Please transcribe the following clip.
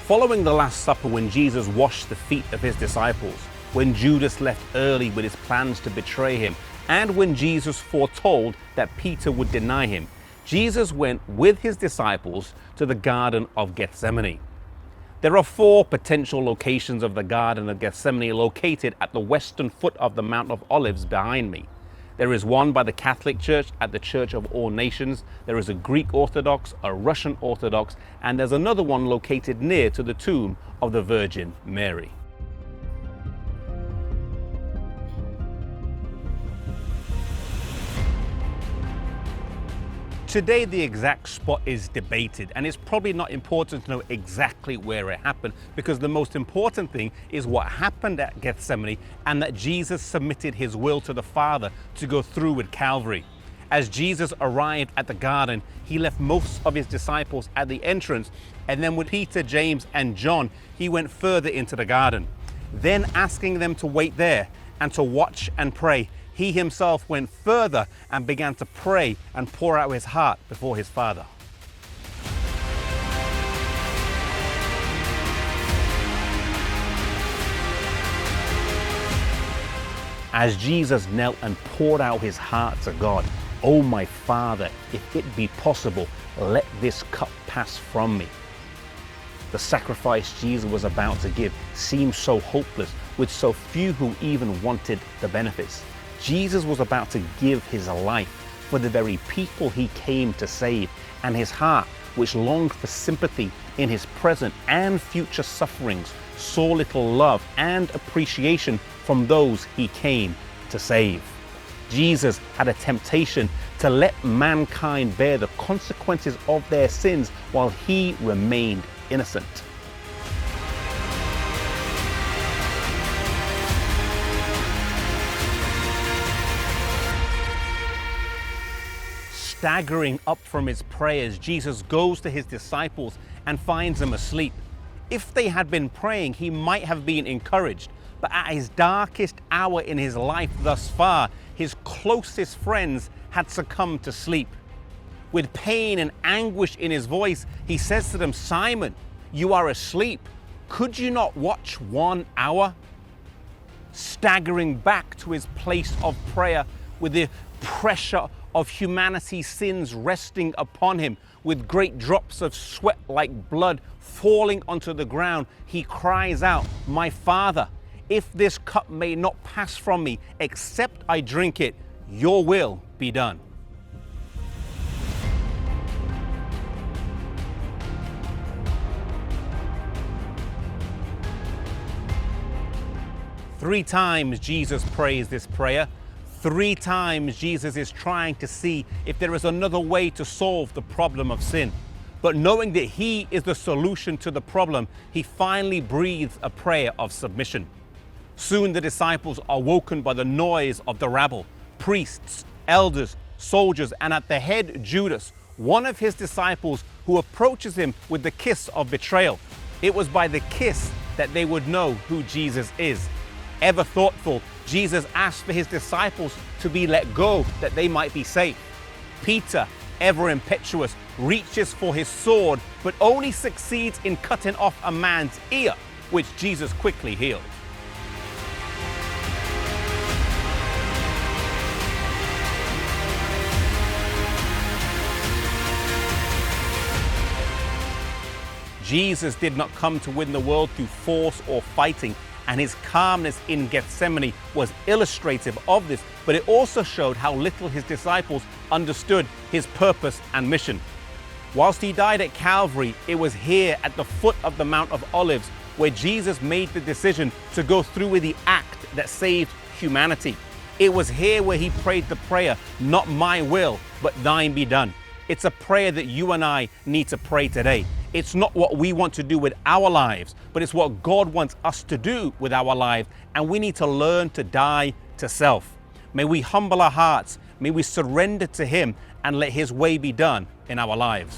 Following the Last Supper, when Jesus washed the feet of his disciples, when Judas left early with his plans to betray him, and when Jesus foretold that Peter would deny him, Jesus went with his disciples to the Garden of Gethsemane. There are 4 potential locations of the Garden of Gethsemane located at the western foot of the Mount of Olives behind me. There is one by the Catholic Church at the Church of All Nations. There is a Greek Orthodox, a Russian Orthodox, and there's another one located near to the tomb of the Virgin Mary. Today, the exact spot is debated, and it's probably not important to know exactly where it happened, because the most important thing is what happened at Gethsemane and that Jesus submitted his will to the Father to go through with Calvary. As Jesus arrived at the garden, he left most of his disciples at the entrance, and then with Peter, James, and John, he went further into the garden. Then, asking them to wait there and to watch and pray, he himself went further and began to pray and pour out his heart before his Father. As Jesus knelt and poured out his heart to God, "Oh my Father, if it be possible, let this cup pass from me." The sacrifice Jesus was about to give seemed so hopeless, with so few who even wanted the benefits. Jesus was about to give his life for the very people he came to save, and his heart, which longed for sympathy in his present and future sufferings, saw little love and appreciation from those he came to save. Jesus had a temptation to let mankind bear the consequences of their sins while he remained innocent. Staggering up from his prayers, Jesus goes to his disciples and finds them asleep. If they had been praying, he might have been encouraged. But at his darkest hour in his life thus far, his closest friends had succumbed to sleep. With pain and anguish in his voice, he says to them, "Simon, you are asleep. Could you not watch 1 hour?" Staggering back to his place of prayer with the pressure of humanity's sins resting upon him, with great drops of sweat like blood falling onto the ground, he cries out, "My Father, if this cup may not pass from me, except I drink it, your will be done." Three times Jesus prays this prayer. 3 times Jesus is trying to see if there is another way to solve the problem of sin. But knowing that he is the solution to the problem, he finally breathes a prayer of submission. Soon the disciples are woken by the noise of the rabble, priests, elders, soldiers, and at the head Judas, one of his disciples, who approaches him with the kiss of betrayal. It was by the kiss that they would know who Jesus is. Ever thoughtful, Jesus asked for his disciples to be let go that they might be safe. Peter, ever impetuous, reaches for his sword, but only succeeds in cutting off a man's ear, which Jesus quickly healed. Jesus did not come to win the world through force or fighting, and his calmness in Gethsemane was illustrative of this, but it also showed how little his disciples understood his purpose and mission. Whilst he died at Calvary, it was here at the foot of the Mount of Olives where Jesus made the decision to go through with the act that saved humanity. It was here where he prayed the prayer, "Not my will, but thine be done." It's a prayer that you and I need to pray today. It's not what we want to do with our lives, but it's what God wants us to do with our lives. And we need to learn to die to self. May we humble our hearts. May we surrender to him and let his way be done in our lives.